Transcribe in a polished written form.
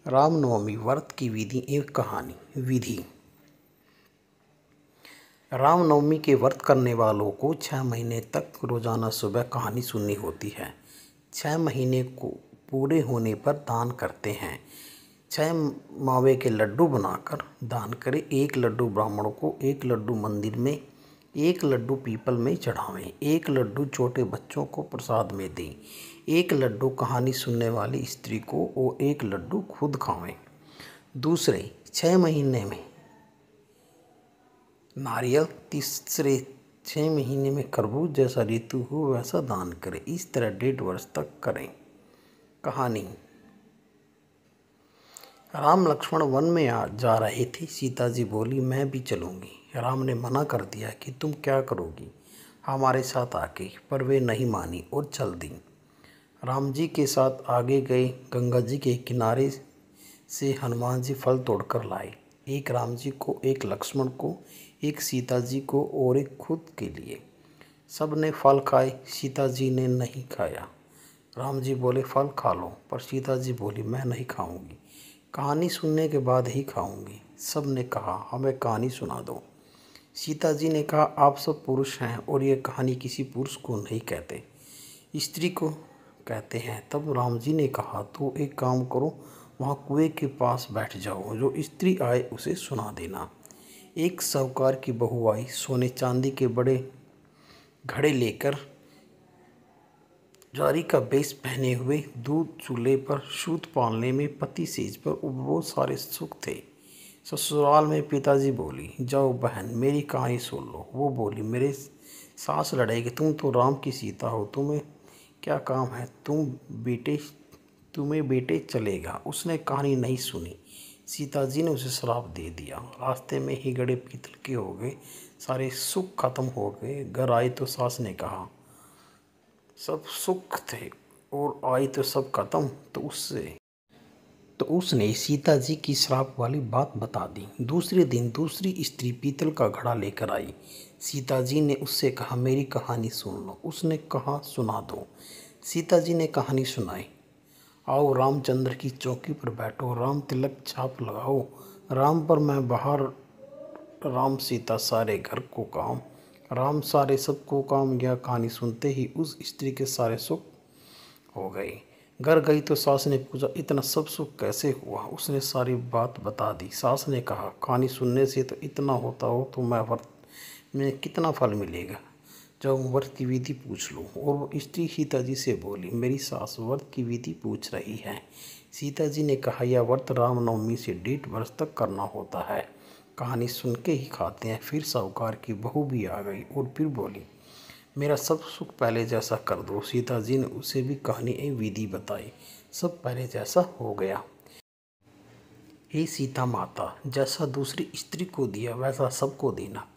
रामनवमी व्रत की विधि एवं कहानी। विधि। रामनवमी के व्रत करने वालों को 6 महीने तक रोजाना सुबह कहानी सुननी होती है। 6 महीने को पूरे होने पर दान करते हैं। 6 मावे के लड्डू बनाकर दान करें। 1 लड्डू ब्राह्मणों को, 1 लड्डू मंदिर में, 1 लड्डू पीपल में चढ़ावें, 1 लड्डू छोटे बच्चों को प्रसाद में दें, 1 लड्डू कहानी सुनने वाली स्त्री को और 1 लड्डू खुद खावें। दूसरे 6 महीने में नारियल, तीसरे 6 महीने में खरबूज, जैसा ऋतु हो वैसा दान करें। इस तरह 1.5 वर्ष तक करें। कहानी। राम लक्ष्मण वन में जा रहे थे। सीता जी बोली, मैं भी चलूँगी। राम ने मना कर दिया कि तुम क्या करोगी हमारे साथ आके, पर वे नहीं मानी और चल दी। राम जी के साथ आगे गए। गंगा जी के किनारे से हनुमान जी फल तोड़कर लाए। 1 राम जी को, 1 लक्ष्मण को, 1 सीता जी को और 1 खुद के लिए। सब ने फल खाए, सीता जी ने नहीं खाया। राम जी बोले, फल खा लो, पर सीता जी बोली, मैं नहीं खाऊंगी, कहानी सुनने के बाद ही खाऊंगी। सब ने कहा, हमें कहानी सुना दो। सीता जी ने कहा, आप सब पुरुष हैं और ये कहानी किसी पुरुष को नहीं कहते, स्त्री को कहते हैं। तब राम जी ने कहा, तो एक काम करो, वहाँ कुएं के पास बैठ जाओ, जो स्त्री आए उसे सुना देना। एक साहूकार की बहू आई, सोने चांदी के बड़े घड़े लेकर, जारी का बेस पहने हुए, दूध चूल्हे पर, सूत पालने में, पति सेज पर, बहुत सारे सुख थे। ससुराल में पिताजी बोली, जाओ बहन मेरी कहानी सुन लो। वो बोली, मेरे सास लड़ेगी, तुम तो राम की सीता हो, तुम्हें क्या काम है, तुम्हें बेटे चलेगा। उसने कहानी नहीं सुनी। सीता जी ने उसे श्राप दे दिया। रास्ते में ही गड़े पीतल के हो गए, सारे सुख खत्म हो गए। घर आई तो सास ने कहा, सब सुख थे और आई तो सब खत्म। तो उसने सीता जी की श्राप वाली बात बता दी। दूसरे दिन दूसरी स्त्री पीतल का घड़ा लेकर आई। सीता जी ने उससे कहा, मेरी कहानी सुन लो। उसने कहा, सुना दो। सीता जी ने कहानी सुनाई। आओ रामचंद्र की चौकी पर बैठो, राम तिलक छाप लगाओ, राम पर मैं बाहर, राम सीता सारे घर को काम, राम सारे सबको काम। यह कहानी सुनते ही उस स्त्री के सारे सुख हो गए। घर गई तो सास ने पूछा, इतना सब सुख कैसे हुआ। उसने सारी बात बता दी। सास ने कहा, कहानी सुनने से तो इतना होता हो तो मैं व्रत में कितना फल मिलेगा। जब व्रत की विधि पूछ लूँ। और वो स्त्री सीता जी से बोली, मेरी सास व्रत की विधि पूछ रही है। सीता जी ने कहा, यह व्रत रामनवमी से 1.5 वर्ष तक करना होता है। कहानी सुन के ही खाते हैं। फिर साहूकार की बहू भी आ गई और फिर बोली, मेरा सब सुख पहले जैसा कर दो। सीता जी ने उसे भी कहानी एक विधि बताई। सब पहले जैसा हो गया। हे सीता माता, जैसा दूसरी स्त्री को दिया वैसा सबको देना।